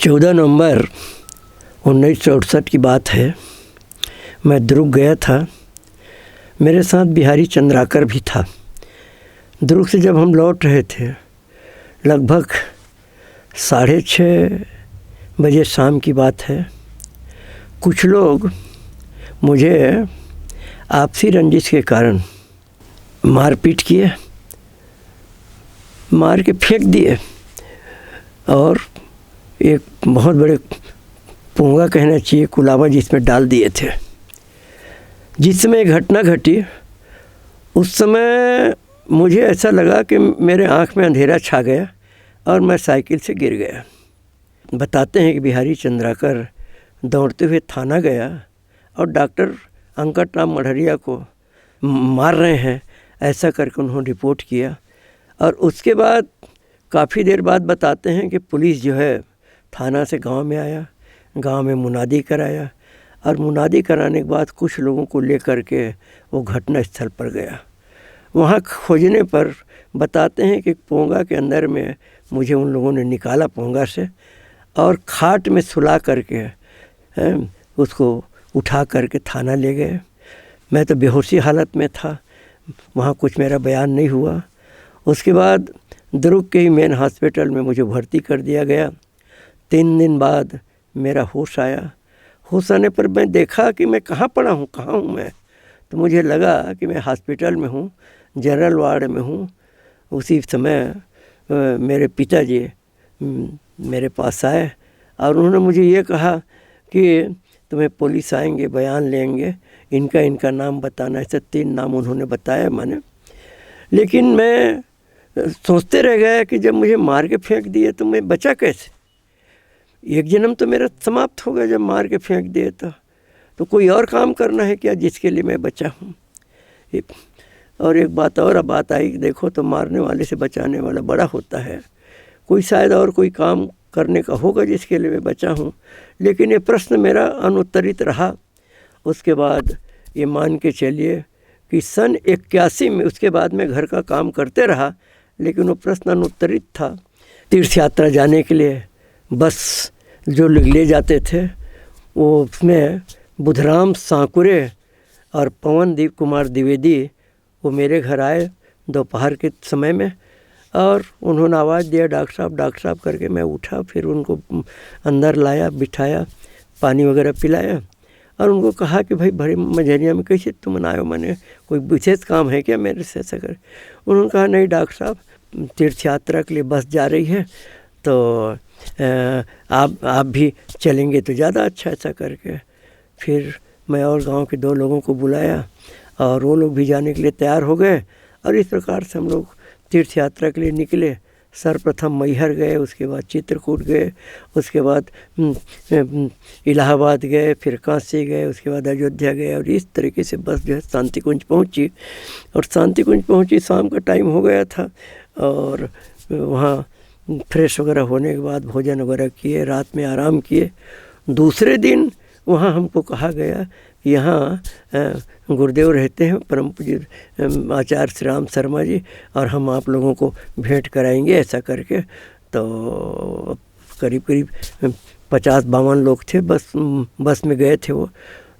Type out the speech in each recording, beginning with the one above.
14 नवंबर 1968 की बात है। मैं दुर्ग गया था। मेरे साथ बिहारी चंद्राकर भी था। दुर्ग से जब हम लौट रहे थे, लगभग 6:30 बजे शाम की बात है, कुछ लोग मुझे आपसी रंजिश के कारण मारपीट किए, मार के फेंक दिए और एक बहुत बड़े पोंगा कहना चाहिए कुलावा जिसमें डाल दिए थे। जिस समय घटना घटी उस समय मुझे ऐसा लगा कि मेरे आँख में अंधेरा छा गया और मैं साइकिल से गिर गया। बताते हैं कि बिहारी चंद्राकर दौड़ते हुए थाना गया और डॉक्टर अंकटराम मढ़रिया को मार रहे हैं ऐसा करके उन्होंने रिपोर्ट किया। और उसके बाद काफ़ी देर बाद बताते हैं कि पुलिस जो है थाना से गांव में आया, गांव में मुनादी कराया और मुनादी कराने के बाद कुछ लोगों को लेकर के वो घटना स्थल पर गया। वहाँ खोजने पर बताते हैं कि पोंगा के अंदर में मुझे उन लोगों ने निकाला पोंगा से और खाट में सुला करके उसको उठा करके थाना ले गए। मैं तो बेहोशी हालत में था, वहाँ कुछ मेरा बयान नहीं हुआ। उसके बाद दुर्ग के ही मेन हॉस्पिटल में मुझे भर्ती कर दिया गया। 3 दिन बाद मेरा होश आया। होश आने पर मैं देखा कि मैं कहाँ पड़ा हूँ, कहाँ हूँ मैं। तो मुझे लगा कि मैं हॉस्पिटल में हूँ, जनरल वार्ड में हूँ। उसी समय मेरे पिताजी मेरे पास आए और उन्होंने मुझे ये कहा कि तुम्हें पुलिस आएंगे, बयान लेंगे, इनका नाम बताना। ऐसे 3 नाम उन्होंने बताया मैंने। लेकिन मैं सोचते रह गया कि जब मुझे मार के फेंक दिए तो मैं बचा कैसे। एक जन्म तो मेरा समाप्त हो गया जब मार के फेंक दिए तो कोई और काम करना है क्या जिसके लिए मैं बचा हूँ। और एक बात और बात आई, देखो तो मारने वाले से बचाने वाला बड़ा होता है। कोई शायद और कोई काम करने का होगा जिसके लिए मैं बचा हूँ, लेकिन ये प्रश्न मेरा अनुत्तरित रहा। उसके बाद ये मान के चलिए कि सन 81 में उसके बाद मैं घर का काम करते रहा, लेकिन वो प्रश्न अनुत्तरित था। तीर्थ यात्रा जाने के लिए बस जो ले जाते थे वो उसमें बुधराम सांकुरे और पवनदीप कुमार द्विवेदी वो मेरे घर आए दोपहर के समय में और उन्होंने आवाज़ दिया डॉक्टर साहब करके। मैं उठा, फिर उनको अंदर लाया, बिठाया, पानी वगैरह पिलाया और उनको कहा कि भाई बड़ी मजरिया में कैसे तुम आए हो, मैंने कोई विशेष काम है क्या मेरे से ऐसा कर। उन्होंने कहा नहीं डॉक्टर साहब, तीर्थ यात्रा के लिए बस जा रही है तो आप भी चलेंगे तो ज़्यादा अच्छा ऐसा करके। फिर मैं और गांव के 2 लोगों को बुलाया और वो लोग भी जाने के लिए तैयार हो गए और इस प्रकार से हम लोग तीर्थ यात्रा के लिए निकले। सर्वप्रथम मैहर गए, उसके बाद चित्रकूट गए, उसके बाद इलाहाबाद गए, फिर काशी गए, उसके बाद अयोध्या गए और इस तरीके से बस जो है शांति कुंज पहुँची। और शांति कुंज पहुँची, शाम का टाइम हो गया था और वहाँ फ्रेश वगैरह होने के बाद भोजन वगैरह किए, रात में आराम किए। दूसरे दिन वहाँ हमको कहा गया यहाँ गुरुदेव रहते हैं परम पूज्य आचार्य श्री राम शर्मा जी और हम आप लोगों को भेंट कराएंगे ऐसा करके। तो करीब 50-52 लोग थे, बस में गए थे वो।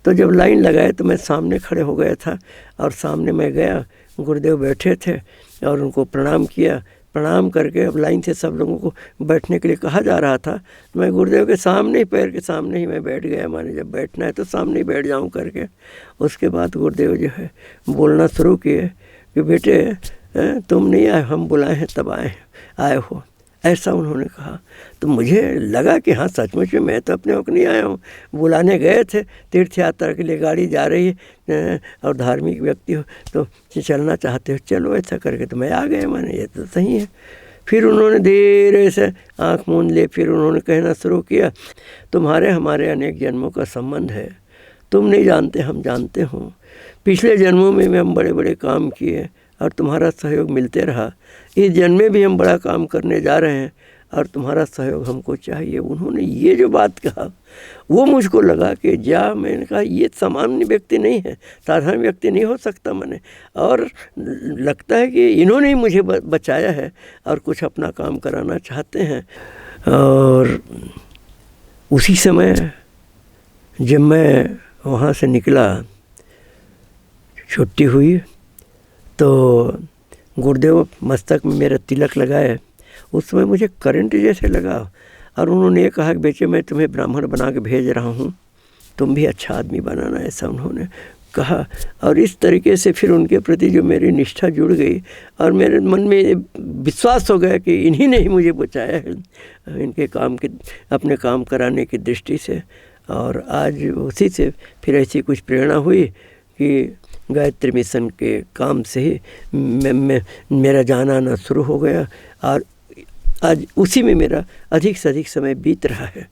तो जब लाइन लगाए तो मैं सामने खड़े हो गया था और सामने मैं गया, गुरुदेव बैठे थे और उनको प्रणाम किया। प्रणाम करके अब लाइन से सब लोगों को बैठने के लिए कहा जा रहा था, तो मैं गुरुदेव के सामने ही, पैर के सामने ही मैं बैठ गया। माने जब बैठना है तो सामने ही बैठ जाऊं करके। उसके बाद गुरुदेव जो है बोलना शुरू किए कि बेटे तुम नहीं आए, हम बुलाए हैं तब आए हो, ऐसा उन्होंने कहा। तो मुझे लगा कि हाँ सचमुच में मैं तो अपने वक्त नहीं आया हूँ, बुलाने गए थे, तीर्थ यात्रा के लिए गाड़ी जा रही है और धार्मिक व्यक्ति हो तो चलना चाहते हो, चलो ऐसा करके तो मैं आ गया। मैंने ये तो सही है। फिर उन्होंने धीरे से आँख मूंद ले, फिर उन्होंने कहना शुरू किया, तुम्हारे हमारे अनेक जन्मों का संबंध है, तुम नहीं जानते हम जानते हो। पिछले जन्मों में भी हम बड़े बड़े काम किए और तुम्हारा सहयोग मिलते रहा। इस जन्म में भी हम बड़ा काम करने जा रहे हैं और तुम्हारा सहयोग हमको चाहिए। उन्होंने ये जो बात कहा वो मुझको लगा कि मैंने कहा ये सामान्य व्यक्ति नहीं है, साधारण व्यक्ति नहीं हो सकता मैंने। और लगता है कि इन्होंने ही मुझे बचाया है और कुछ अपना काम कराना चाहते हैं। और उसी समय जब मैं वहाँ से निकला, छुट्टी हुई, तो गुरुदेव मस्तक में मेरा तिलक लगाए। उस समय मुझे करंट जैसे लगा और उन्होंने ये कहा कि बेटे मैं तुम्हें ब्राह्मण बना के भेज रहा हूँ, तुम भी अच्छा आदमी बनाना, ऐसा उन्होंने कहा। और इस तरीके से फिर उनके प्रति जो मेरी निष्ठा जुड़ गई और मेरे मन में विश्वास हो गया कि इन्हीं ने ही मुझे बचाया है इनके काम के, अपने काम कराने की दृष्टि से। और आज उसी से फिर ऐसी कुछ प्रेरणा हुई कि गायत्री मिशन के काम से ही मेरा जाना आना शुरू हो गया और आज उसी में मेरा अधिक से अधिक समय बीत रहा है।